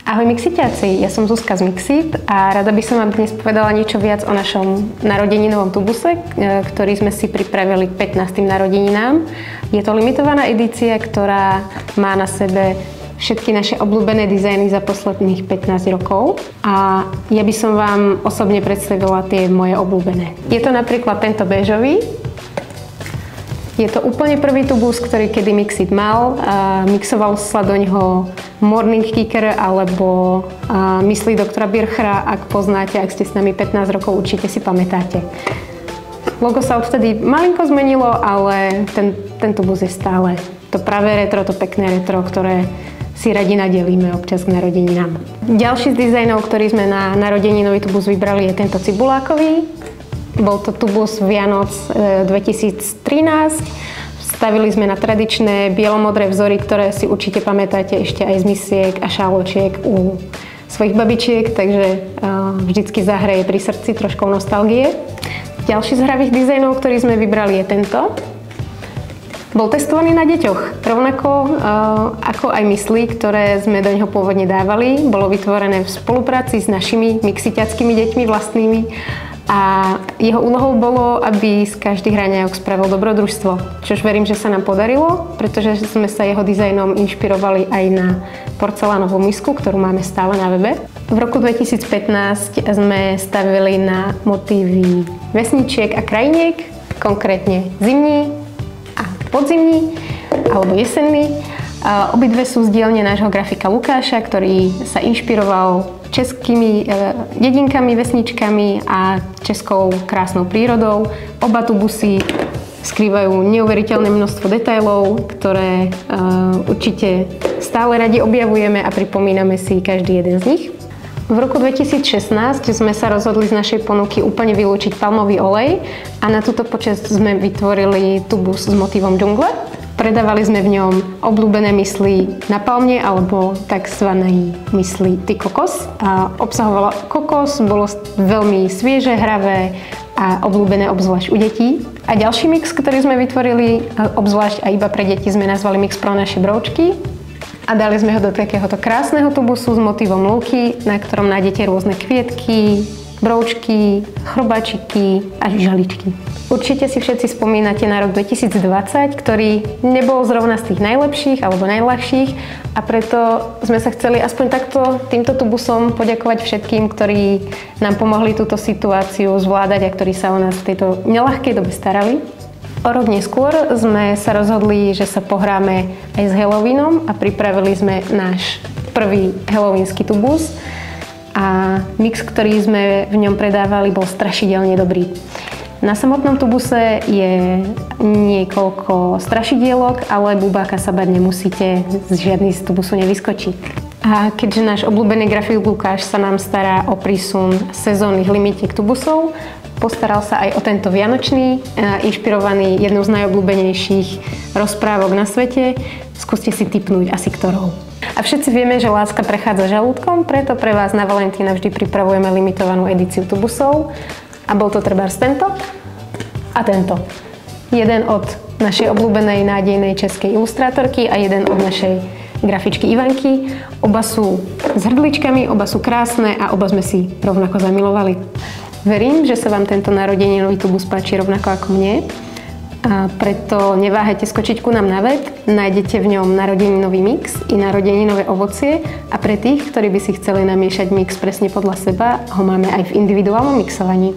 Ahoj Mixiťáci, ja som Zuzka z Mixit a rada by som vám dnes povedala niečo viac o našom narodeninovom tubuse, ktorý sme si pripravili k 15. narodeninám. Je to limitovaná edícia, ktorá má na sebe všetky naše obľúbené dizajny za posledných 15 rokov a ja by som vám osobne predstavila tie moje obľúbené. Je to napríklad tento béžový. Je to úplne prvý tubus, ktorý kedy Mixit mal. Mixoval sa do ňoho Morning Kicker alebo mysli doktora Birchera, ak poznáte, ak ste s nami 15 rokov, určite si pamätáte. Logo sa odtedy malinko zmenilo, ale ten tubus je stále to pravé retro, to pekné retro, ktoré si radi nadelíme občas k narodeninám. Ďalší z dizajnov, ktorý sme na narodeninový tubus vybrali, je tento cibulákový. Bol to tubus Vianoc 2013. Stavili sme na tradičné bielomodré vzory, ktoré si určite pamätáte ešte aj z misiek a šáločiek u svojich babičiek, takže vždycky zahreje pri srdci troškou nostalgie. Ďalší z hravých dizajnov, ktorý sme vybrali, je tento. Bol testovaný na deťoch, rovnako ako aj mysli, ktoré sme do neho pôvodne dávali. Bolo vytvorené v spolupráci s našimi mixiťackými deťmi vlastnými. A jeho úlohou bolo, aby z každých raňajok spravil dobrodružstvo. Čož verím, že sa nám podarilo, pretože sme sa jeho dizajnom inšpirovali aj na porcelánovú misku, ktorú máme stále na webe. V roku 2015 sme stavili na motívy vesničiek a krajiniek, konkrétne zimní a podzimní alebo jesenný. Obidve sú z dielne nášho grafika Lukáša, ktorý sa inšpiroval českými dedinkami, vesničkami a českou krásnou prírodou. Oba tubusy skrývajú neuveriteľné množstvo detailov, ktoré určite stále radi objavujeme a pripomíname si každý jeden z nich. V roku 2016 sme sa rozhodli z našej ponuky úplne vylúčiť palmový olej a na túto počesť sme vytvorili tubus s motívom džungle. Predávali sme v ňom obľúbené mysli na palmne alebo tzv. Mysli ty kokos. Obsahovala kokos, bolo veľmi svieže, hravé a obľúbené obzvlášť u detí. A ďalší mix, ktorý sme vytvorili obzvlášť a iba pre deti, sme nazvali Mix pro naše broučky. A dali sme ho do takéhoto krásneho tubusu s motívom lúky, na ktorom nájdete rôzne kvietky, broučky, chrobáčiky a žaličky. Určite si všetci spomínate na rok 2020, ktorý nebol zrovna z tých najlepších alebo najľahších a preto sme sa chceli aspoň takto týmto tubusom poďakovať všetkým, ktorí nám pomohli túto situáciu zvládať a ktorí sa o nás v tejto neľahkej dobe starali. O rok neskôr sme sa rozhodli, že sa pohráme aj s Halloweenom a pripravili sme náš prvý halloweensky tubus a mix, ktorý sme v ňom predávali, bol strašidelne dobrý. Na samotnom tubuse je niekoľko strašidielok, ale bubáka sa bať nemusíte, žiadny z tubusu nevyskočí. A keďže náš obľúbený grafik Lukáš sa nám stará o prísun sezónnych limitiek tubusov, postaral sa aj o tento vianočný, inšpirovaný jednou z najobľúbenejších rozprávok na svete. Skúste si tipnúť asi ktorou. A všetci vieme, že láska prechádza žalúdkom, preto pre vás na Valentína vždy pripravujeme limitovanú edíciu tubusov. A bol to trebárs tento a tento. Jeden od našej obľúbenej nádejnej českej ilustrátorky a jeden od našej grafičky Ivanky. Oba sú s hrdličkami, oba sú krásne a oba sme si rovnako zamilovali. Verím, že sa vám tento narodeninový tubus páči rovnako ako mne. A preto neváhajte skočiť ku nám na web, nájdete v ňom narodeninový mix i narodeninové ovocie a pre tých, ktorí by si chceli namiešať mix presne podľa seba, ho máme aj v individuálnom mixovaní.